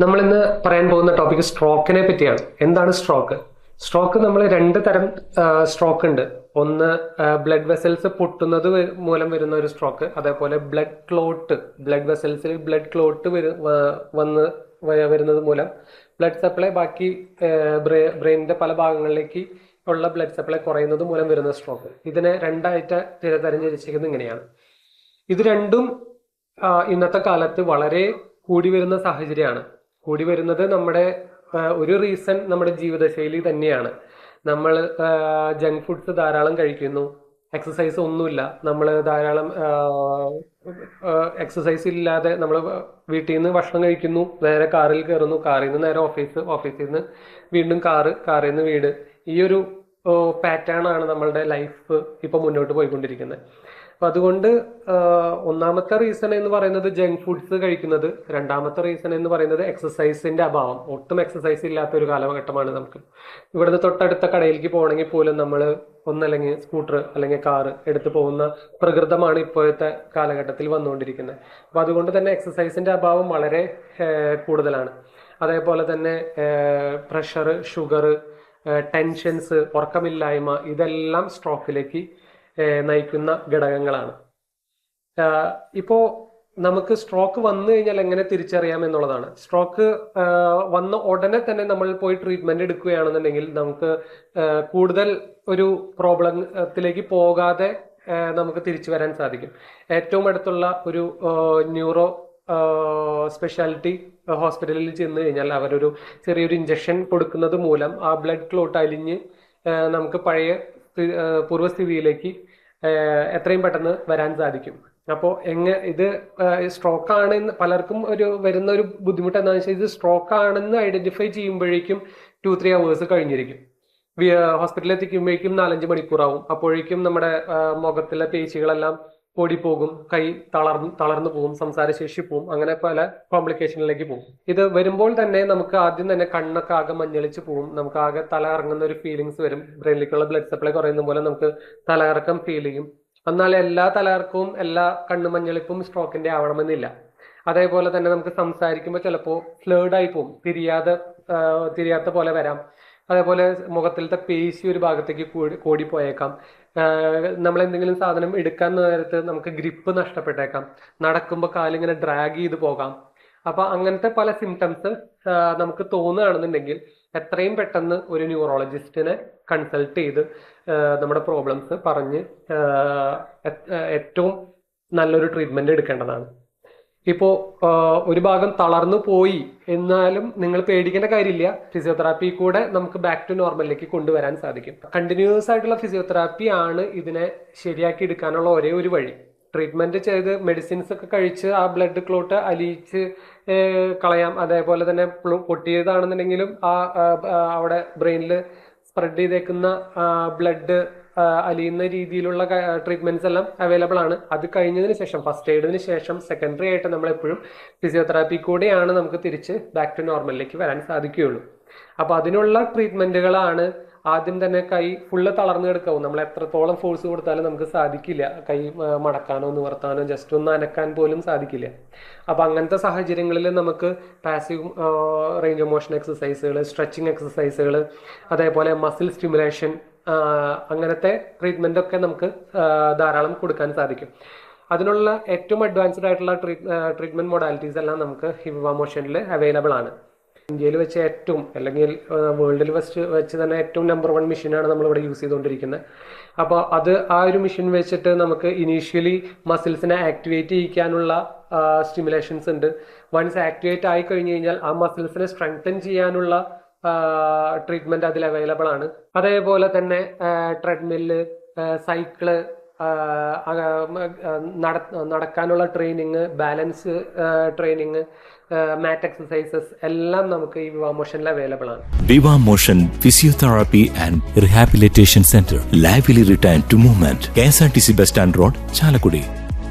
നമ്മളിന്ന് പറയാൻ പോകുന്ന ടോപ്പിക് സ്ട്രോക്കിനെ പറ്റിയാണ്. എന്താണ് സ്ട്രോക്ക്? സ്ട്രോക്ക് നമ്മൾ രണ്ട് തരം സ്ട്രോക്ക് ഉണ്ട്. ഒന്ന് ബ്ലഡ് വെസൽസ് പൊട്ടുന്നത് മൂലം വരുന്ന ഒരു സ്ട്രോക്ക്, അതേപോലെ ബ്ലഡ് വെസൽസിൽ ബ്ലഡ് ക്ലോട്ട് വരുന്നത് മൂലം ബ്ലഡ് സപ്ലൈ ബാക്കി ബ്രെയിനിന്റെ പല ഭാഗങ്ങളിലേക്ക് ഉള്ള ബ്ലഡ് സപ്ലൈ കുറയുന്നത് മൂലം വരുന്ന സ്ട്രോക്ക്. ഇതിനെ രണ്ടായിട്ട് തരംതിരിച്ചിരിക്കുന്നത് ഇങ്ങനെയാണ്. ഇത് രണ്ടും ഇന്നത്തെ കാലത്ത് വളരെ കൂടി വരുന്ന സാഹചര്യമാണ്. കൂടി വരുന്നത് നമ്മുടെ ഒരു റീസൺ നമ്മുടെ ജീവിതശൈലി തന്നെയാണ്. നമ്മൾ ജങ്ക് ഫുഡ്സ് ധാരാളം കഴിക്കുന്നു, എക്സസൈസ് ഒന്നുമില്ല. നമ്മൾ ധാരാളം എക്സസൈസ് ഇല്ലാതെ നമ്മൾ വീട്ടിൽ നിന്ന് ഭക്ഷണം കഴിക്കുന്നു, നേരെ കാറിൽ കയറുന്നു, കാറിൽ നിന്ന് നേരെ ഓഫീസിൽ നിന്ന് വീണ്ടും കാറിൽ നിന്ന് വീട്. ഈ ഒരു പാറ്റേൺ ആണ് നമ്മളുടെ ലൈഫ് ഇപ്പൊ മുന്നോട്ട് പോയിക്കൊണ്ടിരിക്കുന്നത്. അപ്പൊ അതുകൊണ്ട് ഒന്നാമത്തെ റീസൺ എന്ന് പറയുന്നത് ജങ്ക് ഫുഡ്സ് കഴിക്കുന്നത്, രണ്ടാമത്തെ റീസൺ എന്ന് പറയുന്നത് എക്സസൈസിന്റെ അഭാവം. ഒട്ടും എക്സസൈസ് ഇല്ലാത്ത ഒരു കാലഘട്ടമാണ് നമുക്ക്. ഇവിടുന്ന് തൊട്ടടുത്ത കടയിലേക്ക് പോകണമെങ്കിൽ പോലും നമ്മൾ ഒന്നല്ലെങ്കിൽ സ്കൂട്ടർ അല്ലെങ്കിൽ കാറ് എടുത്ത് പോകുന്ന പ്രകൃതമാണ് ഇപ്പോഴത്തെ കാലഘട്ടത്തിൽ വന്നുകൊണ്ടിരിക്കുന്നത്. അപ്പൊ അതുകൊണ്ട് തന്നെ എക്സസൈസിന്റെ അഭാവം വളരെ കൂടുതലാണ്. അതേപോലെ തന്നെ പ്രഷർ, ഷുഗർ, ടെൻഷൻസ്, ഉറക്കമില്ലായ്മ, ഇതെല്ലാം സ്ട്രോക്കിലേക്ക് നയിക്കുന്ന ഘടകങ്ങളാണ്. ഇപ്പോ നമുക്ക് സ്ട്രോക്ക് വന്നു കഴിഞ്ഞാൽ എങ്ങനെ തിരിച്ചറിയാം എന്നുള്ളതാണ്. സ്ട്രോക്ക് വന്ന ഉടനെ തന്നെ നമ്മൾ പോയി ട്രീറ്റ്മെന്റ് എടുക്കുകയാണെന്നുണ്ടെങ്കിൽ നമുക്ക് കൂടുതൽ ഒരു പ്രോബ്ലത്തിലേക്ക് പോകാതെ നമുക്ക് തിരിച്ചു വരാൻ സാധിക്കും. ഏറ്റവും അടുത്തുള്ള ഒരു ന്യൂറോ സ്പെഷ്യാലിറ്റി ഹോസ്പിറ്റലിൽ ചെന്ന് കഴിഞ്ഞാൽ അവരൊരു ചെറിയൊരു ഇഞ്ചക്ഷൻ കൊടുക്കുന്നത് മൂലം ആ ബ്ലഡ് ക്ലോട്ട് അലിഞ്ഞ് നമുക്ക് പഴയ പൂർവ്വസ്ഥിതിയിലേക്ക് എത്രയും പെട്ടെന്ന് വരാൻ സാധിക്കും. അപ്പോൾ ഇത് സ്ട്രോക്ക് ആണെന്ന് പലർക്കും വരുന്ന ഒരു ബുദ്ധിമുട്ട് എന്താണെന്ന് വെച്ചാൽ, ഇത് സ്ട്രോക്ക് ആണെന്ന് ഐഡന്റിഫൈ ചെയ്യുമ്പോഴേക്കും 2-3 hours കഴിഞ്ഞിരിക്കും. ഹോസ്പിറ്റലിൽ എത്തിക്കുമ്പോഴേക്കും 4-5 മണിക്കൂറാവും. അപ്പോഴേക്കും നമ്മുടെ മുഖത്തിലെ പേശികളെല്ലാം ഓടിപ്പോകും, കൈ തളർന്നു പോകും, സംസാരശേഷി പോവും, അങ്ങനെ പല കോംപ്ലിക്കേഷനിലേക്ക് പോകും. ഇത് വരുമ്പോൾ തന്നെ നമുക്ക് ആദ്യം തന്നെ കണ്ണൊക്കെ ആകെ മഞ്ഞളിച്ച് പോവും, നമുക്ക് ആകെ തല ഇറങ്ങുന്ന ഒരു ഫീലിങ്സ് വരും. ബ്രെയിനിലേക്കുള്ള ബ്ലഡ് സപ്ലൈ കുറയുന്ന പോലെ നമുക്ക് തലകറക്കം ഫീൽ ചെയ്യും. എന്നാൽ എല്ലാ തലകറക്കവും എല്ലാ കണ്ണു മഞ്ഞളിപ്പും സ്ട്രോക്കിന്റെ ആവണമെന്നില്ല. അതേപോലെ തന്നെ നമുക്ക് സംസാരിക്കുമ്പോൾ ചിലപ്പോൾ ഫ്ലേർഡായി പോവും, തിരിയാത്ത പോലെ വരാം. അതേപോലെ മുഖത്തിലത്തെ പേശി ഒരു ഭാഗത്തേക്ക് കൂടിപ്പോയേക്കാം. നമ്മൾ എന്തെങ്കിലും സാധനം എടുക്കാൻ നേരത്ത് നമുക്ക് ഗ്രിപ്പ് നഷ്ടപ്പെട്ടേക്കാം. നടക്കുമ്പോൾ കാലിങ്ങനെ ഡ്രാഗ് ചെയ്ത് പോകാം. അപ്പൊ അങ്ങനത്തെ പല സിംറ്റംസ് നമുക്ക് തോന്നുകയാണെന്നുണ്ടെങ്കിൽ എത്രയും പെട്ടെന്ന് ഒരു ന്യൂറോളജിസ്റ്റിനെ കൺസൾട്ട് ചെയ്ത് നമ്മുടെ പ്രോബ്ലംസ് പറഞ്ഞ് ഏറ്റവും നല്ലൊരു ട്രീറ്റ്മെന്റ് എടുക്കേണ്ടതാണ്. ഇപ്പോ ഒരു ഭാഗം തളർന്നു പോയി എന്നാലും നിങ്ങൾ പേടിക്കേണ്ട കാര്യമില്ല. ഫിസിയോതെറാപ്പി കൂടെ നമുക്ക് ബാക്ക് ടു നോർമലിലേക്ക് കൊണ്ടുവരാൻ സാധിക്കും. കണ്ടിന്യൂസ് ആയിട്ടുള്ള ഫിസിയോതെറാപ്പി ആണ് ഇതിനെ ശരിയാക്കി എടുക്കാനുള്ള ഒരേ ഒരു വഴി. ട്രീറ്റ്മെന്റ് ചെയ്ത് മെഡിസിൻസ് ഒക്കെ കഴിച്ച് ആ ബ്ലഡ് ക്ലോട്ട് അലിയിച്ച് കളയാം. അതേപോലെ തന്നെ പൊട്ടിയതാണെന്നുണ്ടെങ്കിലും അവിടെ ബ്രെയിനിൽ സ്പ്രെഡ് ചെയ്തേക്കുന്ന ബ്ലഡ് അലിയുന്ന രീതിയിലുള്ള ട്രീറ്റ്മെന്റ്സ് എല്ലാം അവൈലബിൾ ആണ്. അത് കഴിഞ്ഞതിന് ശേഷം, ഫസ്റ്റ് എയ്ഡിന് ശേഷം സെക്കൻഡറി ആയിട്ട് നമ്മൾ എപ്പോഴും ഫിസിയോതെറാപ്പി കൂടെയാണ് നമുക്ക് തിരിച്ച് ബാക്ക് ടു നോർമലിലേക്ക് വരാൻ സാധിക്കുകയുള്ളൂ. അപ്പൊ അതിനുള്ള ട്രീറ്റ്മെന്റുകളാണ് ആദ്യം തന്നെ കൈ ഫുള്ള് തളർന്നു കിടക്കാവും. നമ്മൾ എത്രത്തോളം ഫോഴ്സ് കൊടുത്താലും നമുക്ക് സാധിക്കില്ല. കൈ മടക്കാനോ നിവർത്താനോ ജസ്റ്റ് ഒന്ന് അനക്കാൻ പോലും സാധിക്കില്ല. അപ്പൊ അങ്ങനത്തെ സാഹചര്യങ്ങളിൽ നമുക്ക് പാസീവ് റേഞ്ച് ഓഫ് മോഷൻ എക്സസൈസുകൾ, സ്ട്രെച്ചിങ് എക്സസൈസുകൾ, അതേപോലെ മസിൽ സ്റ്റിമുലേഷൻ, അങ്ങനത്തെ ട്രീറ്റ്മെന്റ് ഒക്കെ നമുക്ക് ധാരാളം കൊടുക്കാൻ സാധിക്കും. അതിനുള്ള ഏറ്റവും അഡ്വാൻസ്ഡ് ആയിട്ടുള്ള ട്രീറ്റ്മെന്റ് മൊഡാലിറ്റീസ് എല്ലാം നമുക്ക് വിവ മോഷനിൽ അവൈലബിൾ ആണ്. ഇന്ത്യയിൽ വെച്ച് ഏറ്റവും, അല്ലെങ്കിൽ വേൾഡിൽ വെച്ച് തന്നെ ഏറ്റവും നമ്പർ 1 മെഷീനാണ് നമ്മളിവിടെ യൂസ് ചെയ്തുകൊണ്ടിരിക്കുന്നത്. അപ്പോൾ ആ ഒരു മെഷീൻ വെച്ചിട്ട് നമുക്ക് ഇനീഷ്യലി മസിൽസിനെ ആക്ടിവേറ്റ് ചെയ്യിക്കാനുള്ള സ്റ്റിമുലേഷൻസ് ഉണ്ട്. വൺസ് ആക്ടിവേറ്റ് ആയി കഴിഞ്ഞു കഴിഞ്ഞാൽ ആ മസിൽസിനെ സ്ട്രെങ്തൻ ചെയ്യാനുള്ള ട്രീറ്റ്മെന്റ് അതിൽ അവൈലബിൾ ആണ്. അതേപോലെ തന്നെ ട്രെഡ്മില്ല്, സൈക്കിള്, നടക്കാനുള്ള training, balance training, mat exercises എല്ലാം നമുക്ക് ഈ വിവ മോഷനിൽ അവൈലബിൾ ആണ്. Viva Motion physiotherapy and rehabilitation centre, lively return to movement, KSRTC bus stand road, Chalakudy.